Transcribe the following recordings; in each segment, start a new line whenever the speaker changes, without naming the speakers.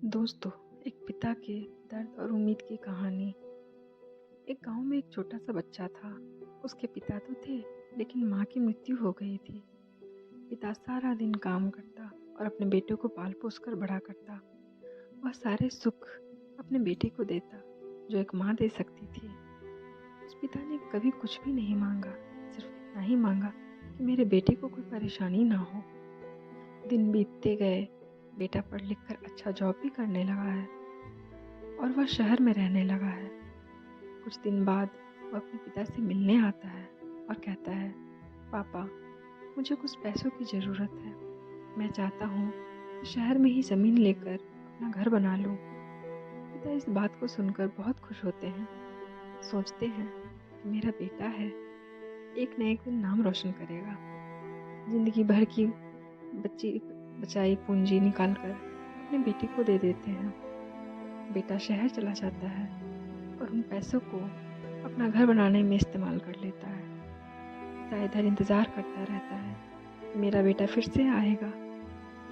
दोस्तों, एक पिता के दर्द और उम्मीद की कहानी। एक गांव में एक छोटा सा बच्चा था। उसके पिता तो थे, लेकिन माँ की मृत्यु हो गई थी। पिता सारा दिन काम करता और अपने बेटे को पाल पोस कर बड़ा करता। वह सारे सुख अपने बेटे को देता, जो एक माँ दे सकती थी। उस पिता ने कभी कुछ भी नहीं मांगा, सिर्फ इतना ही मांगा कि मेरे बेटे को कोई परेशानी ना हो। दिन बीतते गए, बेटा पढ़ लिख कर अच्छा जॉब भी करने लगा है और वह शहर में रहने लगा है। कुछ दिन बाद वह अपने पिता से मिलने आता है और कहता है, पापा, मुझे कुछ पैसों की ज़रूरत है। मैं चाहता हूँ कि शहर में ही ज़मीन लेकर अपना घर बना लूँ। पिता इस बात को सुनकर बहुत खुश होते हैं। सोचते हैं कि मेरा बेटा है, एक न एक दिन नाम रोशन करेगा। जिंदगी भर की बच्ची बचाई पूंजी निकाल कर अपने बेटे को दे देते हैं। बेटा शहर चला जाता है और उन पैसों को अपना घर बनाने में इस्तेमाल कर लेता है। पिता इधर इंतज़ार करता रहता है कि मेरा बेटा फिर से आएगा,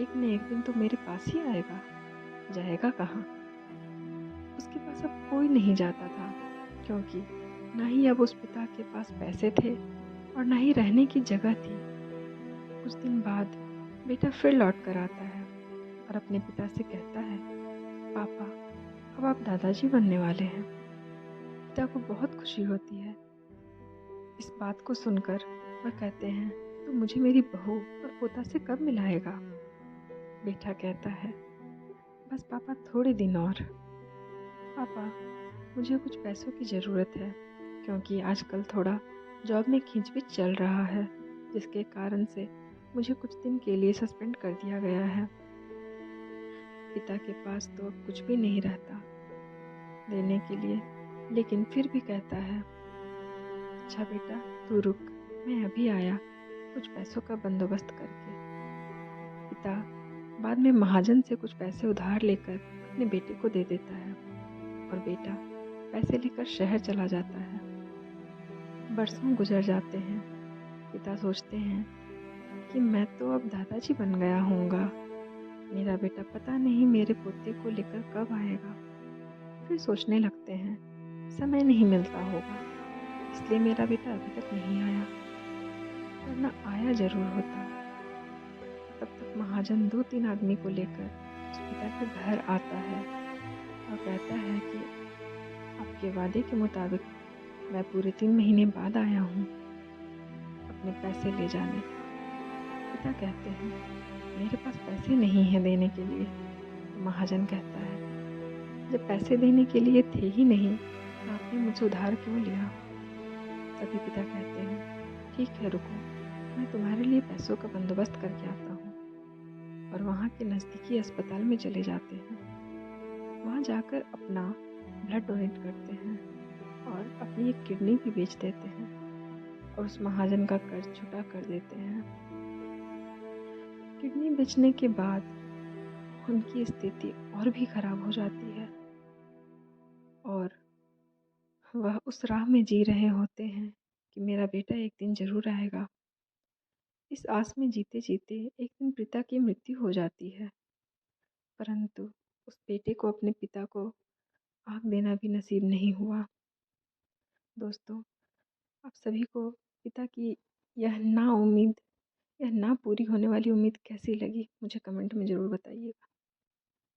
एक न एक दिन तो मेरे पास ही आएगा। जाएगा कहाँ? उसके पास अब कोई नहीं जाता था, क्योंकि ना ही अब उस पिता के पास पैसे थे और ना ही रहने की जगह थी। कुछ दिन बाद बेटा फिर लौट कर आता है और अपने पिता से कहता है, पापा, अब आप दादाजी बनने वाले हैं। पिता को बहुत खुशी होती है। इस बात को सुनकर वह कहते हैं, तो मुझे मेरी बहू और पोता से कब मिलाएगा? बेटा कहता है, बस पापा, थोड़े दिन और। पापा, मुझे कुछ पैसों की ज़रूरत है, क्योंकि आजकल थोड़ा जॉब में खींचवीच चल रहा है, जिसके कारण से मुझे कुछ दिन के लिए सस्पेंड कर दिया गया है। पिता के पास तो अब कुछ भी नहीं रहता देने के लिए, लेकिन फिर भी कहता है, अच्छा बेटा, तू रुक, मैं अभी आया कुछ पैसों का बंदोबस्त करके। पिता बाद में महाजन से कुछ पैसे उधार लेकर अपने बेटे को दे देता है और बेटा पैसे लेकर शहर चला जाता है। बरसों गुजर जाते हैं। पिता सोचते हैं कि मैं तो अब दादाजी बन गया हूँगा। मेरा बेटा पता नहीं मेरे पोते को लेकर कब आएगा। फिर सोचने लगते हैं, समय नहीं मिलता होगा, इसलिए मेरा बेटा अभी तक नहीं आया, वरना आया ज़रूर होता। तब तक महाजन 2-3 आदमी को लेकर उस पिता के घर आता है और कहता है कि आपके वादे के मुताबिक मैं पूरे 3 महीने बाद आया हूँ अपने पैसे ले जाने। पिता कहते हैं, मेरे पास पैसे नहीं हैं देने के लिए। तो महाजन कहता है, जब पैसे देने के लिए थे ही नहीं तो आपने मुझसे उधार क्यों लिया? तभी पिता कहते हैं, ठीक है, रुको, मैं तुम्हारे लिए पैसों का बंदोबस्त करके आता हूँ। और वहाँ के नज़दीकी अस्पताल में चले जाते हैं। वहाँ जाकर अपना ब्लड डोनेट करते हैं और अपनी एक किडनी भी बेच देते हैं और उस महाजन का कर्ज छुटा कर देते हैं। किडनी बेचने के बाद उनकी स्थिति और भी खराब हो जाती है और वह उस राह में जी रहे होते हैं कि मेरा बेटा एक दिन ज़रूर आएगा। इस आस में जीते जीते एक दिन पिता की मृत्यु हो जाती है, परंतु उस बेटे को अपने पिता को आँख देना भी नसीब नहीं हुआ। दोस्तों, आप सभी को पिता की यह ना पूरी होने वाली उम्मीद कैसी लगी, मुझे कमेंट में ज़रूर बताइएगा।